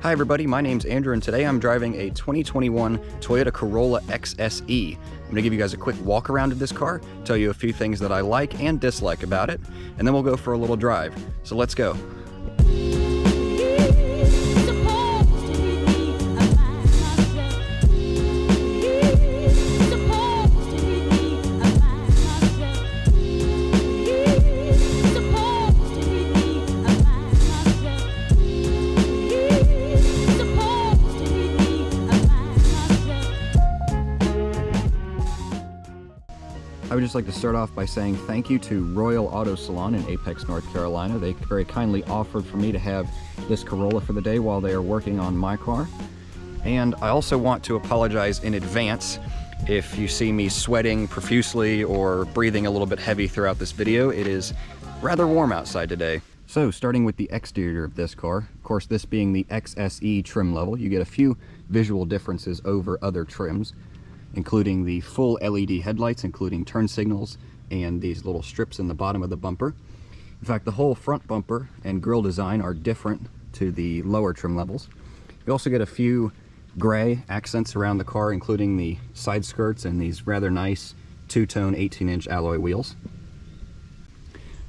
Hi everybody, my name's Andrew and today I'm driving a 2021 Toyota Corolla XSE. I'm going to give you guys a quick walk around of this car, tell you a few things that I like and dislike about it, and then we'll go for a little drive. So let's go. I would just like to start off by saying thank you to Royal Auto Salon in Apex, North Carolina. They very kindly offered for me to have this Corolla for the day while they are working on my car. And I also want to apologize in advance if you see me sweating profusely or breathing a little bit heavy throughout this video. It is rather warm outside today. So starting with the exterior of this car, of course this being the XSE trim level, you get a few visual differences over other trims, including the full LED headlights, including turn signals, and these little strips in the bottom of the bumper. In fact, the whole front bumper and grille design are different to the lower trim levels. You also get a few gray accents around the car, including the side skirts and these rather nice two-tone 18-inch alloy wheels.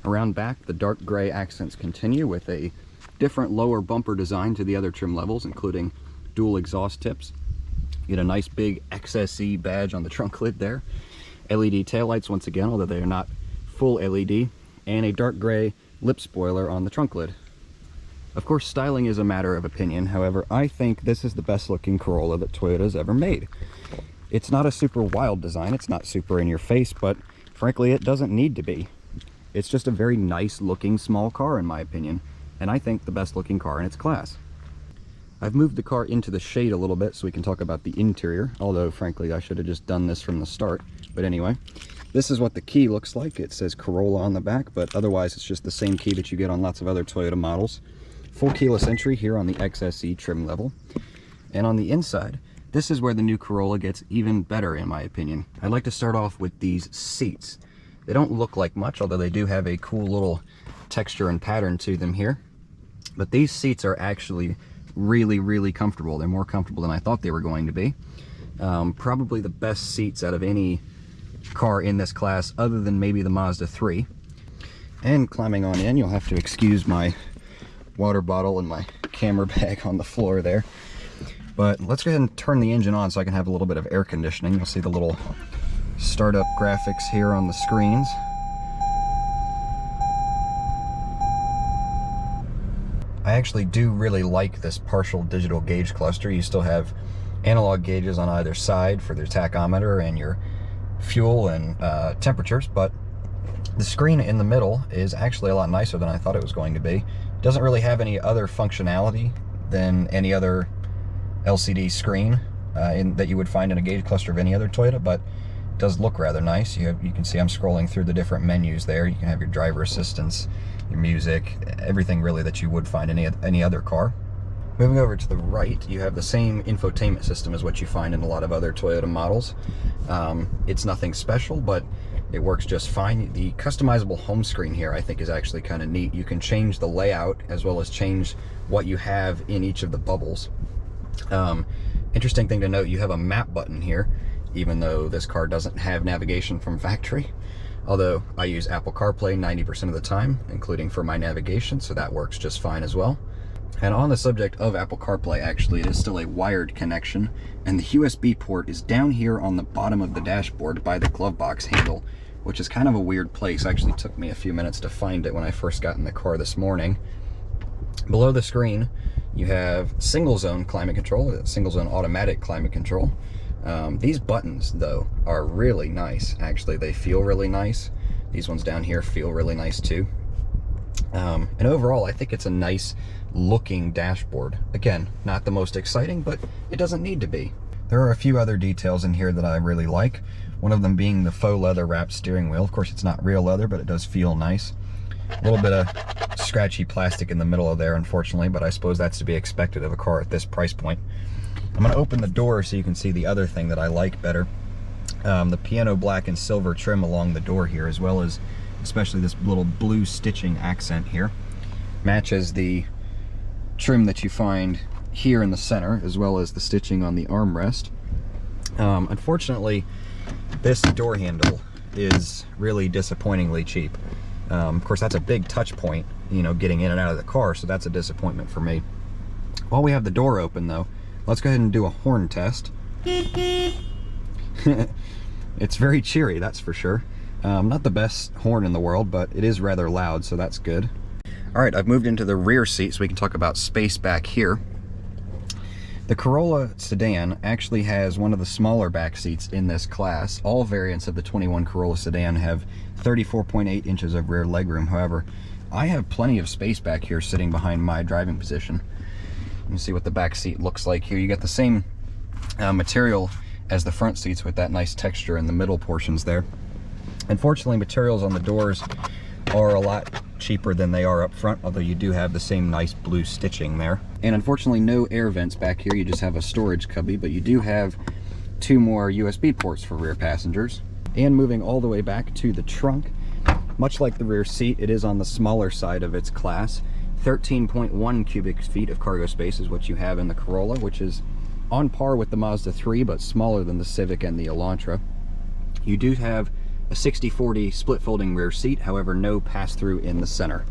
Around back, the dark gray accents continue with a different lower bumper design to the other trim levels, including dual exhaust tips. You get a nice big XSE badge on the trunk lid there. LED taillights once again, although they are not full LED, and a dark gray lip spoiler on the trunk lid. Of course, styling is a matter of opinion. However, I think this is the best looking Corolla that Toyota's ever made. It's not a super wild design, it's not super in your face, but frankly it doesn't need to be. It's just a very nice looking small car in my opinion, and I think the best looking car in its class. I've moved the car into the shade a little bit so we can talk about the interior, although frankly I should have just done this from the start. But anyway, this is what the key looks like. It says Corolla on the back, but otherwise it's just the same key that you get on lots of other Toyota models. Full keyless entry here on the XSE trim level. And on the inside, this is where the new Corolla gets even better in my opinion. I'd like to start off with these seats. They don't look like much, although they do have a cool little texture and pattern to them here. But these seats are actually really comfortable. They're more comfortable than I thought they were going to be. Probably the best seats out of any car in this class other than maybe the Mazda 3. And climbing on in, you'll have to excuse my water bottle and my camera bag on the floor there. But let's go ahead and turn the engine on so I can have a little bit of air conditioning. You'll see the little startup graphics here on the screens. I actually do really like this partial digital gauge cluster. You still have analog gauges on either side for their tachometer and your fuel and temperatures, but the screen in the middle is actually a lot nicer than I thought it was going to be. It doesn't really have any other functionality than any other LCD screen that you would find in a gauge cluster of any other Toyota, but it does look rather nice. You can see I'm scrolling through the different menus there. You can have your driver assistance, your music, everything really that you would find in any other car. Moving over to the right, you have the same infotainment system as what you find in a lot of other Toyota models. It's nothing special, but it works just fine. The customizable home screen here I think is actually kind of neat. You can change the layout as well as change what you have in each of the bubbles. Interesting thing to note, you have a map button here, even though this car doesn't have navigation from factory. Although I use Apple CarPlay 90% of the time, including for my navigation, so that works just fine as well. And on the subject of Apple CarPlay, actually, it is still a wired connection, and the USB port is down here on the bottom of the dashboard by the glove box handle, which is kind of a weird place. It actually took me a few minutes to find it when I first got in the car this morning. Below the screen, you have single zone climate control, single zone automatic climate control. These buttons, though, are really nice. Actually, they feel really nice. These ones down here feel really nice, too. And overall, I think it's a nice looking dashboard. Again, not the most exciting, but it doesn't need to be. There are a few other details in here that I really like. One of them being the faux leather wrapped steering wheel. Of course, it's not real leather, but it does feel nice. A little bit of scratchy plastic in the middle of there, unfortunately, but I suppose that's to be expected of a car at this price point. I'm going to open the door so you can see the other thing that I like better. The piano black and silver trim along the door here, as well as especially this little blue stitching accent here, matches the trim that you find here in the center, as well as the stitching on the armrest. Unfortunately, this door handle is really disappointingly cheap. Of course, that's a big touch point, you know, getting in and out of the car, so that's a disappointment for me. While we have the door open, though, let's go ahead and do a horn test. It's very cheery, that's for sure. Not the best horn in the world, but it is rather loud, so that's good. All right, I've moved into the rear seat so we can talk about space back here. The Corolla sedan actually has one of the smaller back seats in this class. All variants of the 21 Corolla sedan have 34.8 inches of rear legroom. However, I have plenty of space back here sitting behind my driving position. Let me see what the back seat looks like here. You get the same material as the front seats with that nice texture in the middle portions there. Unfortunately, materials on the doors are a lot cheaper than they are up front, although you do have the same nice blue stitching there. And unfortunately, no air vents back here. You just have a storage cubby, but you do have 2 more USB ports for rear passengers. And moving all the way back to the trunk, much like the rear seat, it is on the smaller side of its class. 13.1 cubic feet of cargo space is what you have in the Corolla, which is on par with the Mazda 3, but smaller than the Civic and the Elantra. You do have a 60/40 split folding rear seat, however, no pass-through in the center.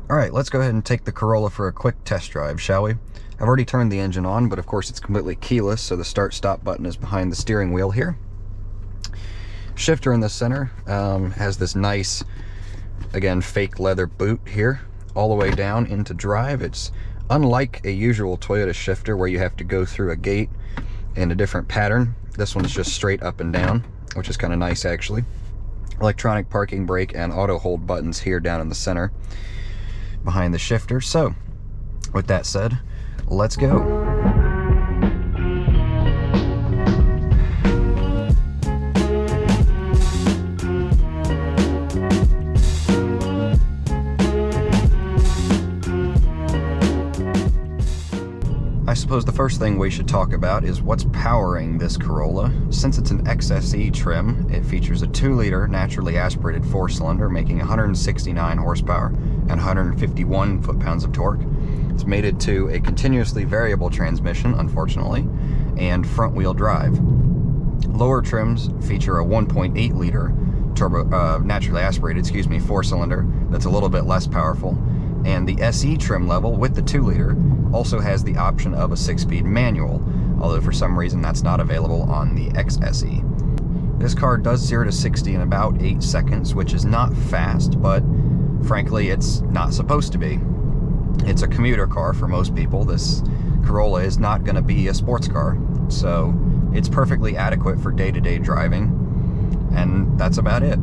All right, let's go ahead and take the Corolla for a quick test drive, shall we? I've already turned the engine on, but of course it's completely keyless, so the start-stop button is behind the steering wheel here. Shifter in the center has this nice, again, fake leather boot here, all the way down into drive. It's unlike a usual Toyota shifter where you have to go through a gate in a different pattern. This one's just straight up and down, which is kind of nice actually. Electronic parking brake and auto hold buttons here down in the center behind the shifter. So with that said, let's go. I suppose the first thing we should talk about is what's powering this Corolla. Since it's an XSE trim, it features a 2-liter naturally aspirated 4-cylinder making 169 horsepower and 151 foot-pounds of torque. It's mated to a continuously variable transmission, unfortunately, and front-wheel drive. Lower trims feature a 1.8-liter turbo, naturally aspirated, 4-cylinder that's a little bit less powerful. And the SE trim level with the 2-liter also has the option of a 6-speed manual, although for some reason that's not available on the XSE. This car does 0 to 60 in about 8 seconds, which is not fast, but frankly it's not supposed to be. It's a commuter car for most people. This Corolla is not going to be a sports car, so it's perfectly adequate for day-to-day driving, and that's about it.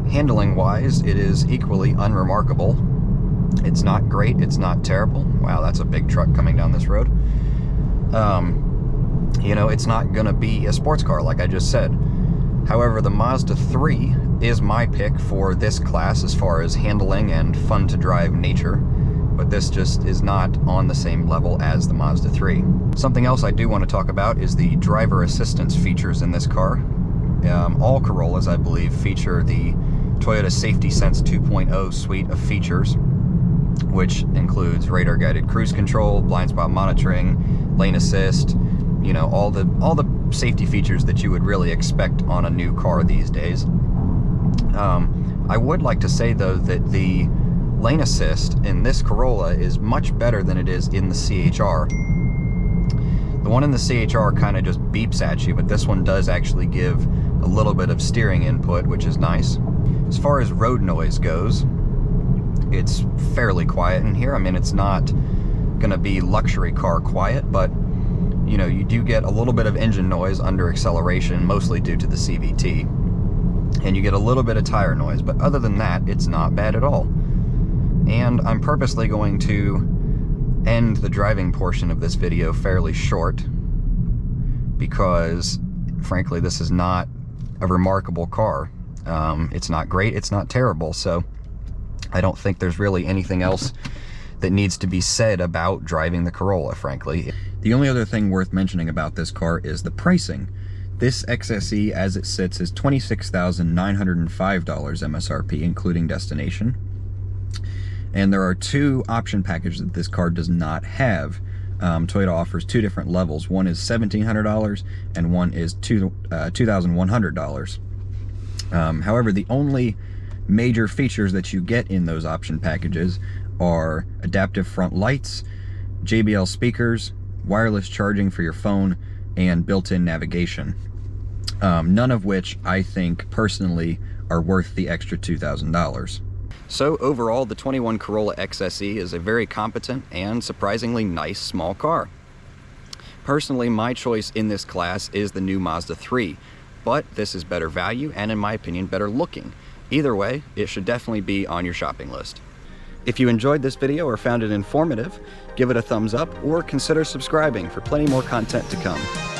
Handling-wise, it is equally unremarkable. It's not great, it's not terrible. Wow, that's a big truck coming down this road. You know, it's not gonna be a sports car like I just said. However, the Mazda 3 is my pick for this class as far as handling and fun to drive nature, but this just is not on the same level as the Mazda 3. Something else I do want to talk about is the driver assistance features in this car. All Corollas, I believe, feature the Toyota Safety Sense 2.0 suite of features, which includes radar guided cruise control, blind spot monitoring, lane assist, you know, all the safety features that you would really expect on a new car these days. I would like to say though that the lane assist in this Corolla is much better than it is in the CHR. The one in the CHR kind of just beeps at you, but this one does actually give a little bit of steering input, which is nice. As far as road noise goes, it's fairly quiet in here. I mean, it's not gonna be luxury car quiet, but you know, you do get a little bit of engine noise under acceleration, mostly due to the CVT, and you get a little bit of tire noise, but other than that, it's not bad at all. And I'm purposely going to end the driving portion of this video fairly short because, frankly, this is not a remarkable car. It's not great, it's not terrible, so I don't think there's really anything else that needs to be said about driving the Corolla, frankly. The only other thing worth mentioning about this car is the pricing. This XSE, as it sits, is $26,905 MSRP, including destination. And there are two option packages that this car does not have. Toyota offers two different levels. One is $1,700 and one is $2,100. However, the only major features that you get in those option packages are adaptive front lights, JBL speakers, wireless charging for your phone, and built-in navigation. None of which I think personally are worth the extra $2,000. So overall, the 21 Corolla XSE is a very competent and surprisingly nice small car. Personally, my choice in this class is the new Mazda 3, but this is better value and, in my opinion, better looking. Either way, it should definitely be on your shopping list. If you enjoyed this video or found it informative, give it a thumbs up or consider subscribing for plenty more content to come.